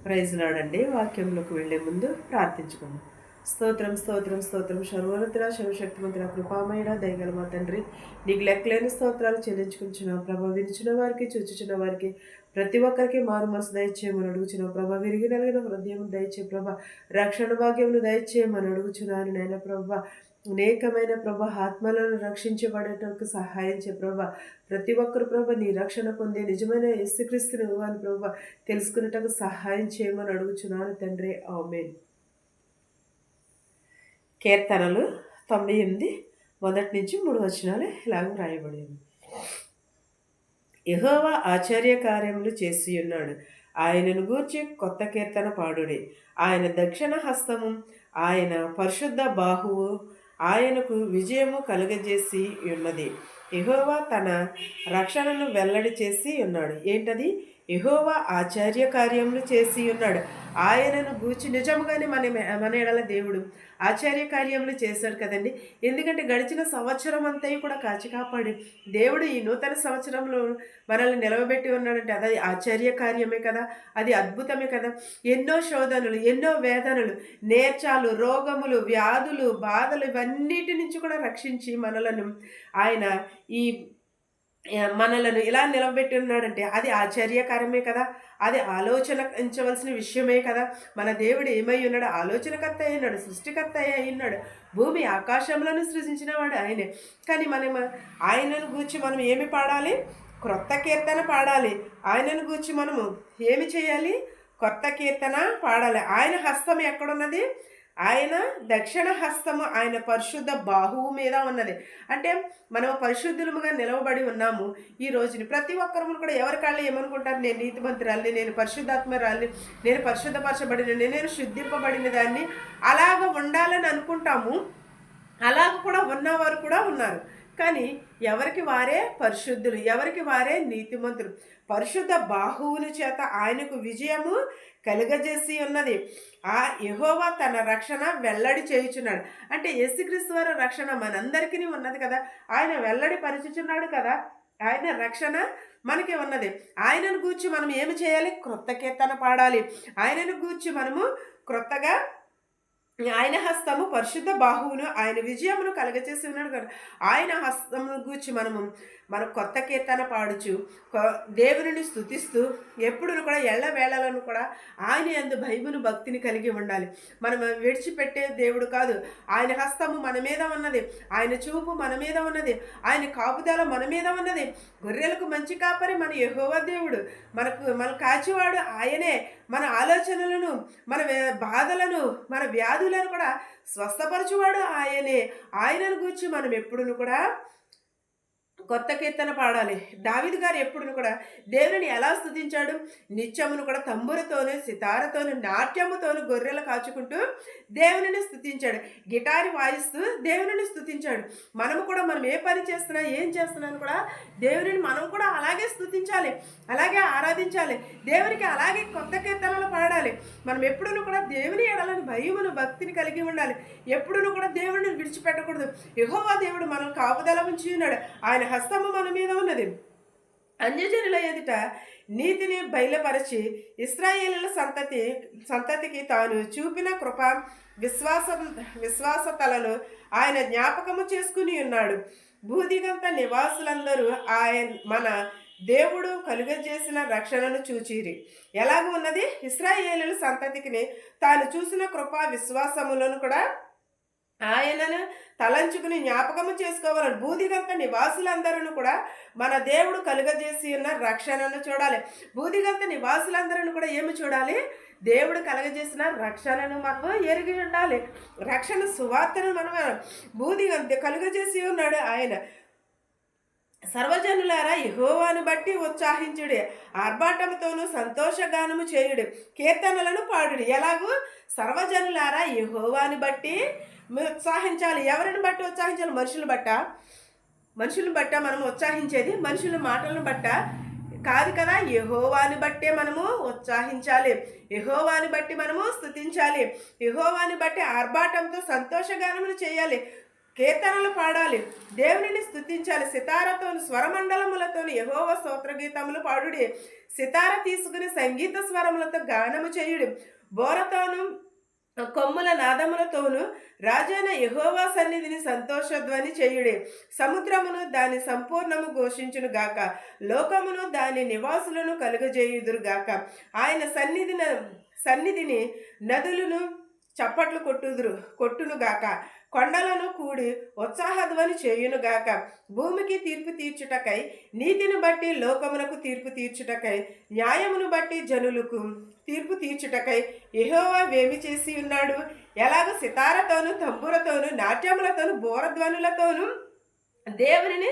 Praise లాడండి. వాక్యంలోకి వెళ్లే ముందు ప్రార్థించుకుందాం. స్తోత్రం స్తోత్రం స్తోత్రం సర్వోన్నతుడ సర్వశక్తిమంతుడ కృపామయుడ దయగల మా తండ్రి, నీకు లెక్కలేని స్తోత్రాలు చెల్లించుకుంటున్నాం ప్రభా. వినిచిన వారికి చూచుచున్న వారికి ప్రతి ఒక్కరికి మారు మనసు దయచేయమని అడుగుచున్నాం ప్రభా. విరిగి నలిగిన హృదయం దయచే ప్రభా, రక్షణ భాగ్యములు దయచేయమని అడుగుచున్నాను నాయన ప్రభా. అనేకమైన ప్రభా ఆత్మలను రక్షించబడేటకు సహాయం చే ప్రభా. ప్రతి ఒక్కరు ప్రభా నీ రక్షణ పొందే నిజమైన యేసుక్రీస్తును అని ప్రభా తెలుసుకునేటకు సహాయం చేయమని అడుగుచున్నాను తండ్రి. ఆమేన్. కీర్తనలు 98 మొదటి నుంచి 3 వచనాలు ఇలాగ రాయబడింది. యెహోవా ఆశ్చర్య కార్యములు చేసి ఉన్నాడు, ఆయనను గూర్చి కొత్త కీర్తన పాడుడి. ఆయన దక్షిణ హస్తము, ఆయన పరిశుద్ధ బాహువు ఆయనకు విజయము కలుగజేసి ఉన్నది. యెహోవా తన రక్షణను వెల్లడి చేసి ఉన్నాడు. ఏంటది? యెహోవా ఆశ్చర్య కార్యములు చేసి ఉన్నాడు, ఆయనను గూర్చి. నిజముగానే మన ఎడల దేవుడు ఆశ్చర్య కార్యములు చేశాడు కదండి. ఎందుకంటే గడిచిన సంవత్సరం అంతా కూడా కాచి కాపాడి దేవుడు ఈ నూతన సంవత్సరంలో మనల్ని నిలవబెట్టి ఉన్నాడంటే అది ఆశ్చర్య కార్యమే కదా, అది అద్భుతమే కదా. ఎన్నో శోధనలు, ఎన్నో వేదనలు, నేర్చాలు, రోగములు, వ్యాధులు, బాధలు ఇవన్నిటి నుంచి కూడా రక్షించి ఆయన ఈ మనలను ఇలా నిలబెట్టి ఉన్నాడంటే అది ఆశ్చర్యకరమే కదా, అది ఆలోచనించవలసిన విషయమే కదా. మన దేవుడు ఏమై ఉన్నాడు? ఆలోచనకర్త అయినాడు, సృష్టికర్త అయి ఉన్నాడు. భూమి ఆకాశంలోనూ సృజించినవాడు ఆయనే. కానీ ఆయనను గూర్చి మనం ఏమి పాడాలి? క్రొత్త కీర్తన పాడాలి. ఆయనను గూర్చి మనము ఏమి చేయాలి? కొత్త కీర్తన పాడాలి. ఆయన హస్తం ఎక్కడున్నది? ఆయన దక్షిణ హస్తము ఆయన పరిశుద్ధ బాహువు మీద ఉన్నది. అంటే మనం పరిశుద్ధులుగా నిలవబడి ఉన్నాము. ఈ రోజుని ప్రతి ఒక్కరు కూడా ఎవరి కాళ్ళు ఏమనుకుంటారు? నేను నీతిమంతురాలిని, నేను పరిశుద్ధాత్మరాలిని, నేను పరిశుద్ధపరచబడిన, నేను శుద్ధింపబడిన దాన్ని అలాగ ఉండాలని అనుకుంటాము. అలాగ కూడా ఉన్నవారు కూడా ఉన్నారు. కానీ ఎవరికి వారే పరిశుద్ధులు, ఎవరికి వారే నీతిమంతులు. పరిశుద్ధ బాహువుని చేత ఆయనకు విజయము కలుగజేసి ఉన్నది. ఆ యెహోవా తన రక్షణ వెల్లడి చేయుచున్నాడు. అంటే యేసుక్రీస్తు వారి రక్షణ మనందరికీ ఉన్నది కదా, ఆయన వెల్లడి పరుచుచున్నాడు కదా. ఆయన రక్షణ మనకి ఉన్నది. ఆయనను గూర్చి మనం ఏమి చేయాలి? క్రొత్త కీర్తన పాడాలి. ఆయనను గూర్చి మనము క్రొత్తగా ఆయన హస్తము పరిశుద్ధ బాహువును ఆయన విజయమును కలగచేసి ఉన్నాడు కదా. ఆయన హస్తమును గూర్చి మన కొత్త కీర్తన పాడుచు దేవుని స్తుతిస్తూ ఎప్పుడు కూడా ఎళ్ళవేళలను కూడా ఆయన యందు భయమును భక్తిని కలిగి ఉండాలి. మనం విడిచిపెట్టే దేవుడు కాదు. ఆయన హస్తము మన మీద ఉన్నది, ఆయన చూపు మన మీద ఉన్నది, ఆయన కాపుదల మన మీద ఉన్నది. గొర్రెలకు మంచి కాపరి మన యెహోవా దేవుడు. మన కాచివాడు ఆయనే. మన ఆలోచనలను, మన బాధలను, మన వ్యాధులను కూడా స్వస్థపరచువాడు ఆయనే. ఆయనను గూర్చి మనం ఎప్పుడును కూడా కొత్త కీర్తన పాడాలి. దావీదు గారు ఎప్పుడును కూడా దేవుని ఎలా స్తుతించాడు? నిత్యమును కూడా తంబురతోను, సితారతోను, నాట్యముతోను గొర్రెలు కాచుకుంటూ దేవునిని స్తుతించాడు. గిటారి వాయిస్తూ దేవునిని స్తుతించాడు. మనం ఏ పని చేస్తున్నా, ఏం చేస్తున్నాను కూడా దేవునిని మనం కూడా అలాగే స్తుతించాలి, అలాగే ఆరాధించాలి. దేవునికి అలాగే కొత్త కీర్తనలు పాడాలి. మనం ఎప్పుడును కూడా దేవుని ఎడలని భయమును భక్తిని కలిగి ఉండాలి. ఎప్పుడును కూడా దేవుడిని విడిచిపెట్టకూడదు. యెహోవా దేవుడు మనం కాపుదల ఉంచి ఉన్నాడు. ఆయన హస్తము మన మీద ఉన్నది. అన్యజనుల ఎదుట నీతిని బయలుపరచి ఇశ్రాయేలుల సంతతికి తాను చూపిన కృప విశ్వాసతలను ఆయన జ్ఞాపకము చేసుకుని ఉన్నాడు. భూదిగంత నివాసులందరూ మన దేవుడు కలుగజేసిన రక్షణను చూచిరి. ఎలాగ ఉన్నది? ఇశ్రాయేలుల సంతతికి తాను చూసిన కృప విశ్వాసములను కూడా ఆయనను తలంచుకుని జ్ఞాపకము చేసుకోవాలని. భూదిగంత నివాసులందరూ కూడా మన దేవుడు కలుగజేసి ఉన్న రక్షణను చూడాలి. భూదిగంత నివాసులందరూ కూడా ఏమి చూడాలి? దేవుడు కలుగజేసిన రక్షణను మనం ఎరిగి ఉండాలి. రక్షణ సువార్తను మనం భూదిగంత కలుగజేసి ఉన్నాడు ఆయన. సర్వజనులారా యెహోవాను బట్టి ఉత్సాహించుడి, ఆర్భాటముతోనూ సంతోషగానము చేయుడు, కీర్తనలను పాడుడి. ఎలాగూ? సర్వజనులారా యెహోవాను బట్టి ఉత్సాహించాలి. ఎవరిని బట్టి ఉత్సాహించాలి? మనుషులను బట్ట మనం ఉత్సాహించేది? మనుషుల మాటలను బట్ట కాదు కదా. యెహోవాని బట్టే మనము ఉత్సాహించాలి, యెహోవాని బట్టి మనము స్తుతించాలి, యెహోవాని బట్టి ఆర్భాటంతో సంతోషగానములు చేయాలి, కీర్తనలు పాడాలి, దేవునిని స్తుతించాలి. సితారతోను స్వరమండలములతోని యెహోవా స్తోత్రగీతములు పాడుడి. సితార తీసుకుని సంగీత స్వరములతో గానము చేయుడి. బోరతోను కొమ్ముల నాదములతోను రాజైన యెహోవా సన్నిధిని సంతోషధ్వని చేయుడి. సముద్రమును దాని సంపూర్ణము ఘోషించును గాక, లోకమును దాని నివాసులను కలుగజేయుదురు గాక. ఆయన సన్నిధిని నదులను చప్పట్లు కొట్టునుగాక. కొండలను కూడి ఉత్సాహధ్వని చేయునుగాక. భూమికి తీర్పు తీర్చుటకై, నీతిని బట్టి లోకమునకు తీర్పు తీర్చుటకై, న్యాయమును బట్టి జనులకు తీర్పు తీర్చుటకై యెహోవా వేమి చేసి ఉన్నాడు. ఎలాగ సితారతోను, తంబురతోను, నాట్యములతోను, బోరధ్వనులతోను దేవునిని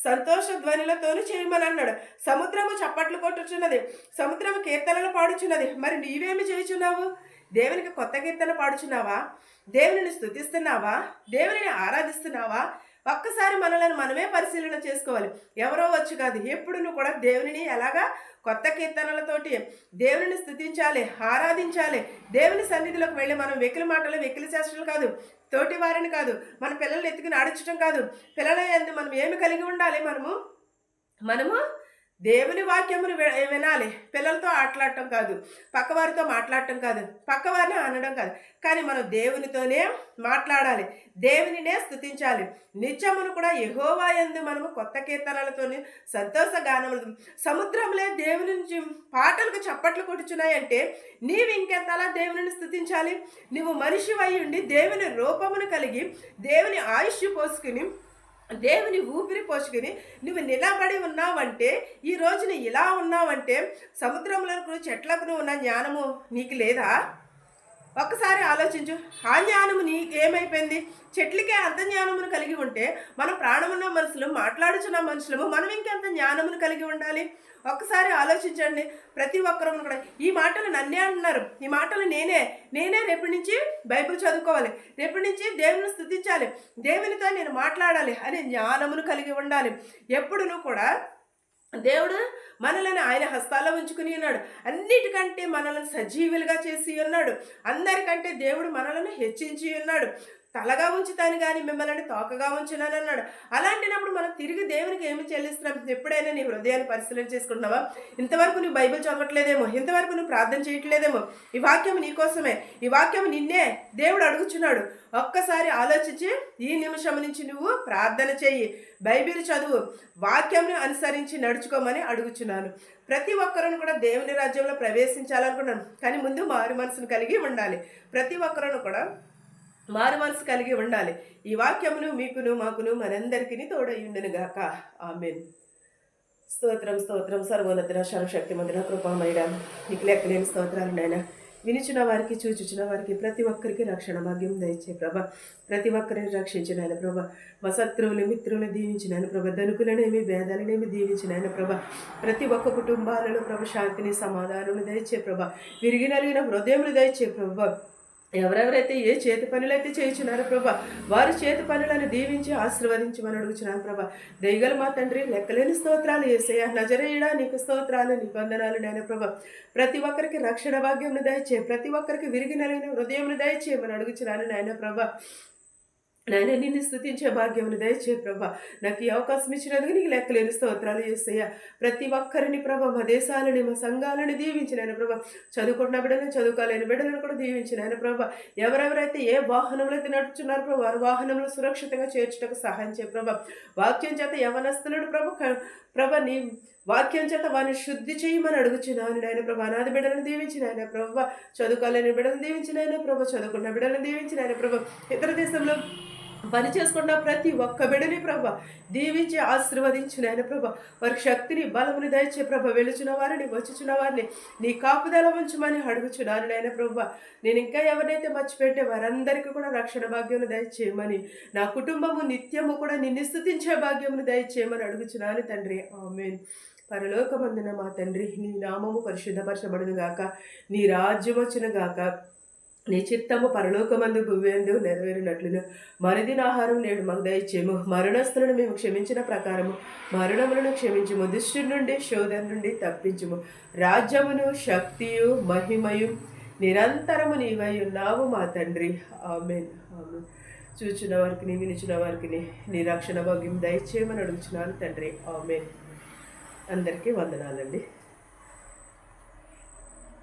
సంతోష ధ్వనులతోనూ చేయమని అన్నాడు. సముద్రము చప్పట్లు కొట్టుచున్నది, సముద్రము కీర్తనలు పాడుచున్నది. మరి నీవేమి చేయుచున్నావు? దేవునికి కొత్త కీర్తన పాడుచున్నావా? దేవునిని స్తుతిస్తున్నావా? దేవునిని ఆరాధిస్తున్నావా? ఒక్కసారి మనలను మనమే పరిశీలన చేసుకోవాలి. ఎవరో వచ్చి కాదు, ఎప్పుడు కూడా దేవునిని ఎలాగా కొత్త కీర్తనలతోటి దేవునిని స్తుతించాలి, ఆరాధించాలి. దేవుని సన్నిధిలోకి వెళ్ళి మనం వెకిలి మాటలు, వెకిలి చేష్టలు కాదు, తోటి వారిని కాదు, మన పిల్లల్ని ఎత్తుకుని ఆడించడం కాదు. పిల్లల యందు మనం ఏమి కలిగి ఉండాలి? మనము దేవుని వాక్యమును వినాలి. పిల్లలతో ఆటలాడటం కాదు, పక్కవారితో మాట్లాడటం కాదు, పక్కవారిని అనడం కాదు, కానీ మనం దేవునితోనే మాట్లాడాలి, దేవునినే స్తుతించాలి. నిత్యమును కూడా యెహోవా యందు మనము కొత్త కీర్తనలతోని సంతోష గానములతో. సముద్రంలో దేవుని నుంచి పాటలకు చప్పట్లు కొట్టుచున్నాయంటే నీవు ఇంకెంతలా దేవునిని స్తుతించాలి? నువ్వు మనిషి అయి ఉండి దేవుని రూపమును కలిగి దేవుని ఆయుష్ పోసుకుని దేవుని ఊపిరి పోసుకుని నువ్వు నిలబడి ఉన్నావంటే, ఈ రోజున ఇలా ఉన్నావంటే సముద్రములకు చెట్లకు ఉన్న జ్ఞానము నీకు లేదా? ఒక్కసారి ఆలోచించు. ఆ జ్ఞానము నీకేమైపోయింది? చెట్లకే అంత జ్ఞానమును కలిగి ఉంటే మనం ప్రాణమున్న మనుషులు, మాట్లాడుచున్న మనుషులము, మనం ఇంకెంత జ్ఞానమును కలిగి ఉండాలి? ఒక్కసారి ఆలోచించండి. ప్రతి ఒక్కరూ కూడా ఈ మాటలు నన్నే అంటున్నారు, ఈ మాటలు నేనే రేపటి నుంచి బైబిల్ చదువుకోవాలి, రేపటి నుంచి దేవుని స్తుతించాలి, దేవునితో నేను మాట్లాడాలి అనే జ్ఞానమును కలిగి ఉండాలి. ఎప్పుడునూ కూడా దేవుడు మనల్ని ఆయన హస్తాల్లో ఉంచుకుని ఉన్నాడు. అన్నిటికంటే మనల్ని సజీవులుగా చేసి ఉన్నాడు. అందరికంటే దేవుడు మనల్ని హెచ్చించి ఉన్నాడు. తలగా ఉంచుతాను కానీ మిమ్మల్ని తోకగా ఉంచున్నాను అన్నాడు. అలాంటినప్పుడు మనం తిరిగి దేవునికి ఏమి చెల్లిస్తున్నాం? ఎప్పుడైనా నీ హృదయాన్ని పరిశీలన చేసుకుంటున్నావా? ఇంతవరకు నువ్వు బైబిల్ చదవట్లేదేమో, ఇంతవరకు నువ్వు ప్రార్థన చేయట్లేదేమో. ఈ వాక్యం నీకోసమే, ఈ వాక్యం నిన్నే దేవుడు అడుగుచున్నాడు. ఒక్కసారి ఆలోచించి ఈ నిమిషం నుంచి నువ్వు ప్రార్థన చెయ్యి, బైబిల్ చదువు, వాక్యంను అనుసరించి నడుచుకోమని అడుగుచున్నాను. ప్రతి ఒక్కరూ కూడా దేవుని రాజ్యంలో ప్రవేశించాలనుకున్నాను, కానీ ముందు మారు మనసును కలిగి ఉండాలి. ప్రతి ఒక్కరూ కూడా మారు మనసు కలిగి ఉండాలి. ఈ వాక్యమును మీకును మాకును మనందరికీ తోడయుండును గాక. ఆమేన్. స్తోత్రం స్తోత్రం. సర్వోన్నత సర్వశక్తిమంతుడ కృపామయుడ, నీకు లెక్కలేని స్తోత్రాలు నాయన. వినిచిన వారికి, చూచుచిన వారికి ప్రతి ఒక్కరికి రక్షణ భాగ్యం దయచే ప్రభా. ప్రతి ఒక్కరిని రక్షించినాయన ప్రభా. మా శత్రువులు, మిత్రులు దీవించినాయన ప్రభా. ధనుకులనేమి, భేదాలనేమి దీవించినాయన ప్రభా. ప్రతి ఒక్క కుటుంబాలలో ప్రభు శాంతిని, సమాధానం దయచే ప్రభా. విరిగి నలిగిన హృదయములు దయచే ప్రభా. ఎవరెవరైతే ఏ చేతి పనులైతే చేయించున్నారో ప్రభా, వారి చేతి పనులను దీవించి ఆశీర్వదించమని అడుగుచున్నాను ప్రభా. దయగల మా తండ్రి, లెక్కలేని స్తోత్రాలు యేసయ్యా. నజరేయుడా నీకు స్తోత్రాలు, నీ వందనాలు నాయన ప్రభా. ప్రతి ఒక్కరికి రక్షణ భాగ్యంను దయచే, ప్రతి ఒక్కరికి విరిగి నలిగిన హృదయంను దయచేయమని అడుగుచున్నాను నాయన ప్రభా. నాయన నిన్ను స్తుతించే భాగ్యమును దయచే ప్రభా. నాకు ఈ అవకాశం ఇచ్చినందుకు నీకు లెక్కలేని స్తోత్రాలు యేసయ్యా. ప్రతి ఒక్కరిని ప్రభా, మా దేశాలని, మా సంఘాలను దీవించినాయన ప్రభా. చదువుకుంటున్న బిడ్డలను, చదువుకోలేని బిడ్డలను కూడా దీవించినాయన ప్రభా. ఎవరెవరైతే ఏ వాహనంలో అయితే నడుచున్నారో ప్రభా, వారి వాహనంలో సురక్షితంగా చేర్చుటకు సహాయం చేయ ప్రభా. వాక్యం చేత యవనస్తులను ప్రభా నీ వాక్యం చేత వారిని శుద్ధి చేయమని అడుగుచున్నాను నాయన ప్రభా. అనాథ బిడ్డలను దీవించిన ఆయన ప్రభా, చదువుకోలేని బిడ్డలను దీవించిన ఆయన ప్రభా, చదువుకున్న బిడ్డలను దీవించిన ఆయన ప్రభా. ఇతర దేశంలో పని చేసుకున్న ప్రతి ఒక్క బిడ్డని ప్రభా దీవించి ఆశీర్వదించిన ఆయన ప్రభా. వారికి శక్తిని, బలముని దయచే ప్రభా. వెలుచున్న వారిని, వచ్చుచున్న వారిని నీ కాపుదల ఉంచమని అడుగుచున్నాను నాయన ప్రభా. నేను ఇంకా ఎవరినైతే మర్చిపెట్టే వారందరికీ కూడా రక్షణ భాగ్యమును దయచేయమని, నా కుటుంబము నిత్యము కూడా నిన్ను స్తుతించే భాగ్యమును దయచేయమని అడుగుచున్నాను తండ్రి. ఆమేన్. పరలోకమందున మా తండ్రి, నీ నామము పరిశుద్ధపరచబడును గాక, నీ రాజ్యం వచ్చును గాక, నీ చిత్తము పరలోకమందు భూమియందు నెరవేరినట్లును మరుదిన ఆహారం నేడు మాకు దయచేయము. మరణస్తులను మేము క్షమించిన ప్రకారము మరణములను క్షమించుము. దుష్టు నుండి, శోధన నుండి తప్పించుము. రాజ్యమును, శక్తియు, మహిమయు నిరంతరము నీవై ఉన్నావు మా తండ్రి. ఆమేన్. ఆమేన్. చూచిన వారికి వినిచిన వారికి నీ రక్షణ భాగ్యం దయచేయమని అడుగుచున్నాను తండ్రి. ఆమేన్. అందరికీ వందనాలండి.